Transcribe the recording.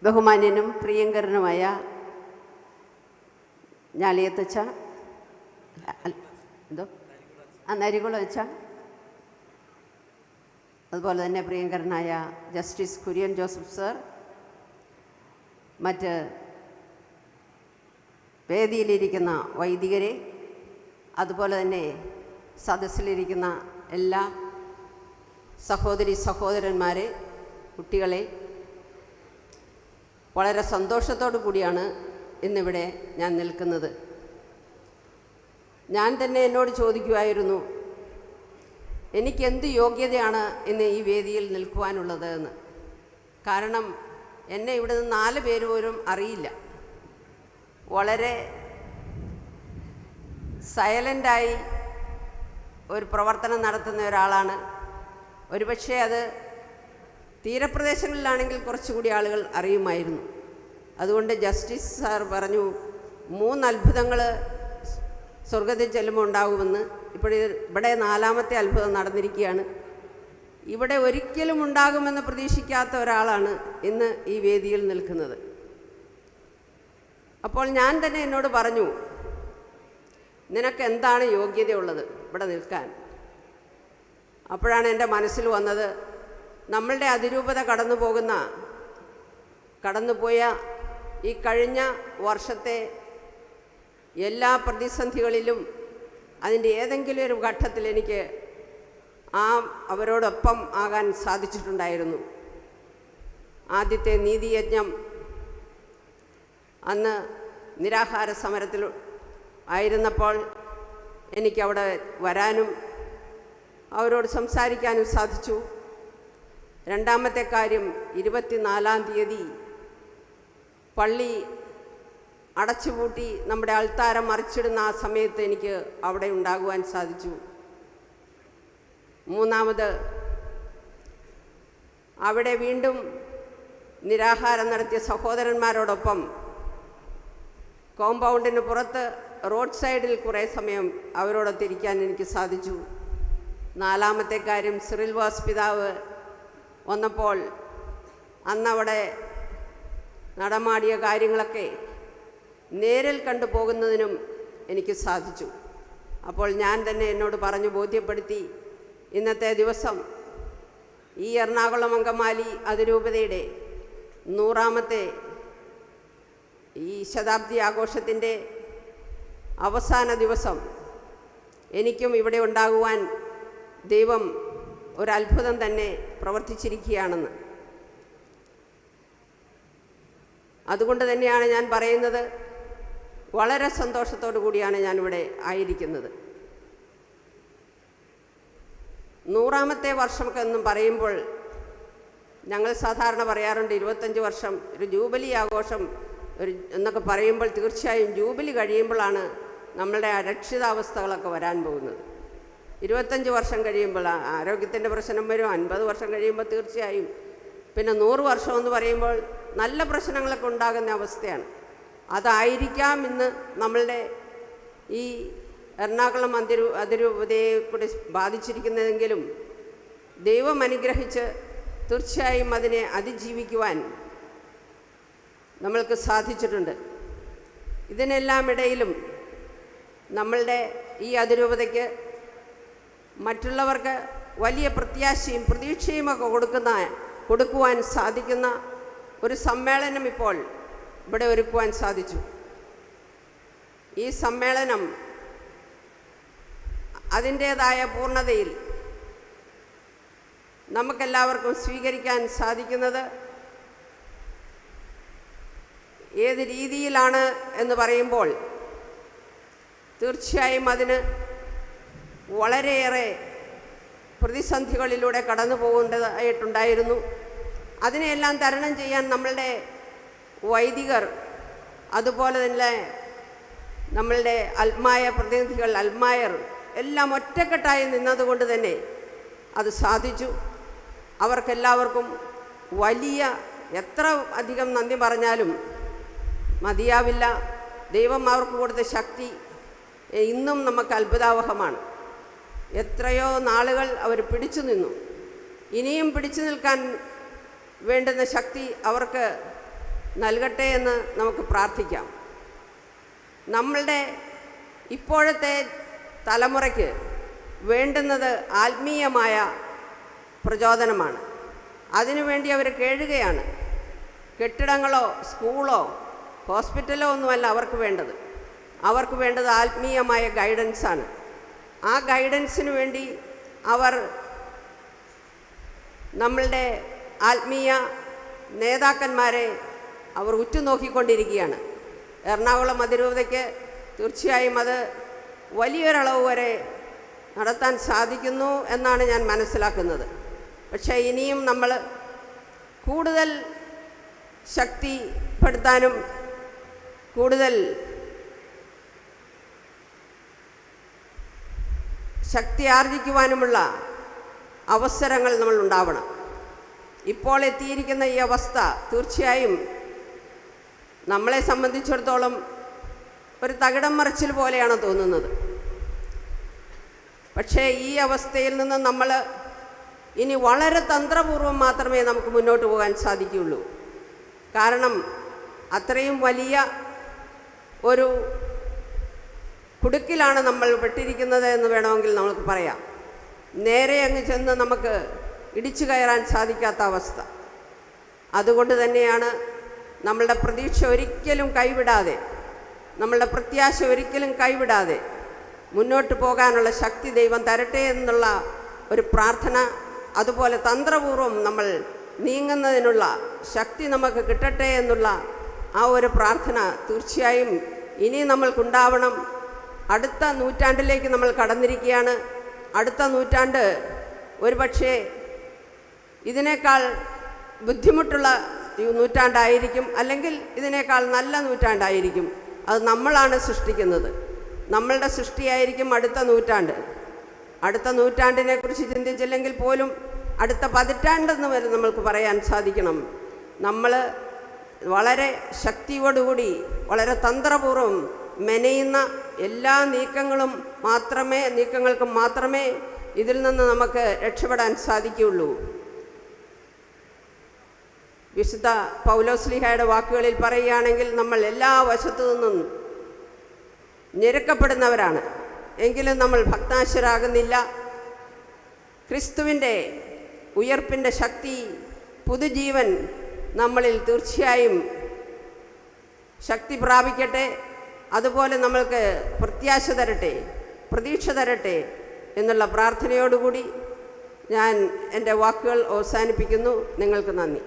ബഹുമാന്യനും പ്രിയങ്കരനുമായ ഞാലിയത്തച്ഛ, നരികുളം അച്ഛ, അതുപോലെ തന്നെ പ്രിയങ്കരനായ ജസ്റ്റിസ് കുര്യൻ ജോസഫ് സർ, മറ്റ് വേദിയിലിരിക്കുന്ന വൈദികരെ, അതുപോലെ തന്നെ സദസ്സിലിരിക്കുന്ന എല്ലാ സഹോദരി സഹോദരന്മാരെ, കുട്ടികളെ, വളരെ സന്തോഷത്തോടു കൂടിയാണ് ഇന്നിവിടെ ഞാൻ നിൽക്കുന്നത്. ഞാൻ തന്നെ എന്നോട് ചോദിക്കുമായിരുന്നു, എനിക്കെന്ത് യോഗ്യതയാണ് ഇന്ന് ഈ വേദിയിൽ നിൽക്കുവാനുള്ളത് എന്ന്. കാരണം എന്നെ ഇവിടെ നിന്ന് 4 പേര് പോലും അറിയില്ല. വളരെ സൈലൻ്റായി ഒരു പ്രവർത്തനം നടത്തുന്ന ഒരാളാണ്. ഒരുപക്ഷെ അത് തീരപ്രദേശങ്ങളിലാണെങ്കിൽ കുറച്ചുകൂടി ആളുകൾ അറിയുമായിരുന്നു. അതുകൊണ്ട് ജസ്റ്റിസ് സാർ പറഞ്ഞു 3 അത്ഭുതങ്ങൾ സ്വർഗത്തിൽ ചെല്ലുമ്പോൾ ഉണ്ടാകുമെന്ന്. ഇവിടെ 4ാമത്തെ അത്ഭുതം നടന്നിരിക്കുകയാണ്. ഇവിടെ ഒരിക്കലും ഉണ്ടാകുമെന്ന് പ്രതീക്ഷിക്കാത്ത ഒരാളാണ് ഇന്ന് ഈ വേദിയിൽ നിൽക്കുന്നത്. അപ്പോൾ ഞാൻ തന്നെ എന്നോട് പറഞ്ഞു, നിനക്ക് എന്താണ് യോഗ്യതയുള്ളത് ഇവിടെ നിൽക്കാൻ? അപ്പോഴാണ് എൻ്റെ മനസ്സിൽ വന്നത്, നമ്മളുടെ അതിരൂപത കടന്നുപോയ ഈ കഴിഞ്ഞ വർഷത്തെ എല്ലാ പ്രതിസന്ധികളിലും അതിൻ്റെ ഏതെങ്കിലും ഒരു ഘട്ടത്തിൽ എനിക്ക് അവരോടൊപ്പം ആകാൻ സാധിച്ചിട്ടുണ്ടായിരുന്നു. ആദ്യത്തെ നീതിയജ്ഞം അന്ന് നിരാഹാര സമരത്തിൽ ആയിരുന്നപ്പോൾ എനിക്കവിടെ വരാനും അവരോട് സംസാരിക്കാനും സാധിച്ചു. 2ാമത്തെ കാര്യം, 24-ാം തീയതി പള്ളി അടച്ചുപൂട്ടി നമ്മുടെ അൾത്താരം മറിച്ചിടുന്ന ആ സമയത്ത് എനിക്ക് അവിടെ ഉണ്ടാകുവാൻ സാധിച്ചു. 3ാമത്, അവിടെ വീണ്ടും നിരാഹാരം നടത്തിയ സഹോദരന്മാരോടൊപ്പം കോമ്പൗണ്ടിന് പുറത്ത് റോഡ് സൈഡിൽ കുറേ സമയം അവരോടൊത്തിരിക്കാൻ എനിക്ക് സാധിച്ചു. 4ാമത്തെ കാര്യം, സിറിൽ വാസ് പിതാവ് വന്നപ്പോൾ അന്നവിടെ നടമാടിയ കാര്യങ്ങളൊക്കെ നേരിൽ കണ്ടു പോകുന്നതിനും എനിക്ക് സാധിച്ചു. അപ്പോൾ ഞാൻ തന്നെ എന്നോട് പറഞ്ഞു ബോധ്യപ്പെടുത്തി, ഇന്നത്തെ ദിവസം ഈ എറണാകുളം അങ്കമാലി അതിരൂപതയുടെ 100ാമത്തെ ഈ ശതാബ്ദി ആഘോഷത്തിൻ്റെ അവസാന ദിവസം എനിക്കും ഇവിടെ ഉണ്ടാകുവാൻ ദൈവം ഒരത്ഭുതം തന്നെ പ്രവർത്തിച്ചിരിക്കുകയാണെന്ന്. അതുകൊണ്ട് തന്നെയാണ് ഞാൻ പറയുന്നത്, വളരെ സന്തോഷത്തോടു കൂടിയാണ് ഞാനിവിടെ ആയിരിക്കുന്നത്. 100ാമത്തെ വർഷമൊക്കെ എന്നും പറയുമ്പോൾ ഞങ്ങൾ സാധാരണ പറയാറുണ്ട് 25 വർഷം ഒരു ജൂബിലി ആഘോഷം എന്നൊക്കെ പറയുമ്പോൾ തീർച്ചയായും ജൂബിലി കഴിയുമ്പോഴാണ് നമ്മളുടെ അരക്ഷിതാവസ്ഥകളൊക്കെ വരാൻ പോകുന്നത്. 25 വർഷം കഴിയുമ്പോൾ ആരോഗ്യത്തിൻ്റെ പ്രശ്നം വരും. 50 വർഷം കഴിയുമ്പോൾ തീർച്ചയായും. പിന്നെ 100 വർഷം എന്ന് പറയുമ്പോൾ നല്ല പ്രശ്നങ്ങളൊക്കെ ഉണ്ടാകുന്ന അവസ്ഥയാണ്. അതായിരിക്കാം ഇന്ന് നമ്മളുടെ ഈ എറണാകുളം അതിരൂപതയെ കൂടി ബാധിച്ചിരിക്കുന്നതെങ്കിലും ദൈവം അനുഗ്രഹിച്ച് തീർച്ചയായും അതിനെ അതിജീവിക്കുവാൻ നമ്മൾക്ക് സാധിച്ചിട്ടുണ്ട്. ഇതിനെല്ലാം ഇടയിലും നമ്മളുടെ ഈ അതിരൂപതയ്ക്ക് മറ്റുള്ളവർക്ക് വലിയ പ്രത്യാശയും പ്രതീക്ഷയുമൊക്കെ കൊടുക്കുവാൻ സാധിക്കുന്ന ഒരു സമ്മേളനം ഇപ്പോൾ ഇവിടെ ഒരുക്കുവാൻ സാധിച്ചു. ഈ സമ്മേളനം അതിൻ്റേതായ പൂർണ്ണതയിൽ നമുക്കെല്ലാവർക്കും സ്വീകരിക്കാൻ സാധിക്കുന്നത് ഏത് രീതിയിലാണ് എന്ന് പറയുമ്പോൾ തീർച്ചയായും അതിന് വളരെയേറെ പ്രതിസന്ധികളിലൂടെ കടന്നു പോകേണ്ടതായിട്ടുണ്ടായിരുന്നു. അതിനെയെല്ലാം തരണം ചെയ്യാൻ നമ്മളുടെ വൈദികർ, അതുപോലെ തന്നെ നമ്മളുടെ അൽമായ പ്രതിനിധികൾ, അൽമായർ എല്ലാം ഒറ്റക്കെട്ടായി നിന്നതുകൊണ്ട് തന്നെ അത് സാധിച്ചു. അവർക്കെല്ലാവർക്കും വലിയ എത്ര അധികം നന്ദി പറഞ്ഞാലും മതിയാവില്ല. ദൈവം അവർക്ക് കൊടുത്ത ശക്തി ഇന്നും നമുക്ക് അത്ഭുതാവഹമാണ്. എത്രയോ നാളുകൾ അവർ പിടിച്ചു നിന്നു. ഇനിയും പിടിച്ചു നിൽക്കാൻ വേണ്ടുന്ന ശക്തി അവർക്ക് നൽകട്ടെ എന്ന് നമുക്ക് പ്രാർത്ഥിക്കാം. നമ്മളുടെ ഇപ്പോഴത്തെ തലമുറയ്ക്ക് വേണ്ടുന്നത് ആത്മീയമായ പ്രചോദനമാണ്. അതിനുവേണ്ടി അവർ കേഴുകയാണ്. കെട്ടിടങ്ങളോ സ്കൂളോ ഹോസ്പിറ്റലോ ഒന്നുമല്ല അവർക്ക് വേണ്ടത്. അവർക്ക് വേണ്ടത് ആത്മീയമായ ഗൈഡൻസാണ്. ആ ഗൈഡൻസിന് വേണ്ടി അവർ നമ്മളുടെ ആത്മീയ നേതാക്കന്മാരെ അവർ ഉറ്റുനോക്കിക്കൊണ്ടിരിക്കുകയാണ്. എറണാകുളം അതിരൂപതയ്ക്ക് തീർച്ചയായും അത് വലിയൊരളവ് വരെ നടത്താൻ സാധിക്കുന്നു എന്നാണ് ഞാൻ മനസ്സിലാക്കുന്നത്. പക്ഷേ ഇനിയും നമ്മൾ കൂടുതൽ ശക്തിപ്പെടുത്താനും കൂടുതൽ ശക്തി ആർജിക്കുവാനുമുള്ള അവസരങ്ങൾ നമ്മൾ ഉണ്ടാവണം. ഇപ്പോൾ എത്തിയിരിക്കുന്ന ഈ അവസ്ഥ തീർച്ചയായും നമ്മളെ സംബന്ധിച്ചിടത്തോളം ഒരു തകിടം മറിച്ചിൽ പോലെയാണ് തോന്നുന്നത്. പക്ഷേ ഈ അവസ്ഥയിൽ നിന്ന് നമ്മൾ ഇനി വളരെ തന്ത്രപൂർവം മാത്രമേ നമുക്ക് മുന്നോട്ട് പോകാൻ സാധിക്കുകയുള്ളൂ. കാരണം അത്രയും വലിയ ഒരു കുടുക്കിലാണ് നമ്മൾ പെട്ടിരിക്കുന്നത് എന്ന് വേണമെങ്കിൽ നമുക്ക് പറയാം. നേരെ അങ്ങ് ചെന്ന് നമുക്ക് ഇടിച്ചു കയറാൻ സാധിക്കാത്ത അവസ്ഥ. അതുകൊണ്ട് തന്നെയാണ് നമ്മളുടെ പ്രതീക്ഷ ഒരിക്കലും കൈവിടാതെ, നമ്മളുടെ പ്രത്യാശ ഒരിക്കലും കൈവിടാതെ മുന്നോട്ട് പോകാനുള്ള ശക്തി ദൈവം തരട്ടെ എന്നുള്ള ഒരു പ്രാർത്ഥന, അതുപോലെ തന്ത്രപൂർവം നമ്മൾ നീങ്ങുന്നതിനുള്ള ശക്തി നമുക്ക് കിട്ടട്ടെ എന്നുള്ള ആ ഒരു പ്രാർത്ഥന തീർച്ചയായും ഇനി നമ്മൾക്കുണ്ടാവണം. അടുത്ത നൂറ്റാണ്ടിലേക്ക് നമ്മൾ കടന്നിരിക്കുകയാണ്. അടുത്ത നൂറ്റാണ്ട് ഒരുപക്ഷേ ഇതിനേക്കാൾ ബുദ്ധിമുട്ടുള്ള നൂറ്റാണ്ടായിരിക്കും, അല്ലെങ്കിൽ ഇതിനേക്കാൾ നല്ല നൂറ്റാണ്ടായിരിക്കും. അത് നമ്മളാണ് സൃഷ്ടിക്കുന്നത്. നമ്മളുടെ സൃഷ്ടിയായിരിക്കും അടുത്ത നൂറ്റാണ്ട്. അടുത്ത നൂറ്റാണ്ടിനെക്കുറിച്ച് ചിന്തിച്ചില്ലെങ്കിൽ പോലും അടുത്ത പതിറ്റാണ്ടെന്ന് വരെ നമ്മൾക്ക് പറയാൻ സാധിക്കണം. നമ്മൾ വളരെ ശക്തിയോടുകൂടി വളരെ തന്ത്രപൂർവ്വം മെനയുന്ന എല്ലാ നീക്കങ്ങൾക്കും മാത്രമേ ഇതിൽ നിന്ന് നമുക്ക് രക്ഷപ്പെടാൻ സാധിക്കുകയുള്ളൂ. വിശുദ്ധ പൗലോസ്ലീഹായുടെ വാക്കുകളിൽ പറയുകയാണെങ്കിൽ നമ്മൾ എല്ലാ വശത്തു നിന്നും ഞെരുക്കപ്പെടുന്നവരാണ്, എങ്കിലും നമ്മൾ ഭക്താശരാകുന്നില്ല. ക്രിസ്തുവിൻ്റെ ഉയർപ്പിൻ്റെ ശക്തി, പുതുജീവൻ നമ്മളിൽ തീർച്ചയായും ശക്തി പ്രാപിക്കട്ടെ. അതുപോലെ നമ്മൾക്ക് പ്രത്യാശ തരട്ടെ, പ്രതീക്ഷ തരട്ടെ എന്നുള്ള പ്രാർത്ഥനയോടുകൂടി ഞാൻ എൻ്റെ വാക്കുകൾ അവസാനിപ്പിക്കുന്നു. നിങ്ങൾക്ക് നന്ദി.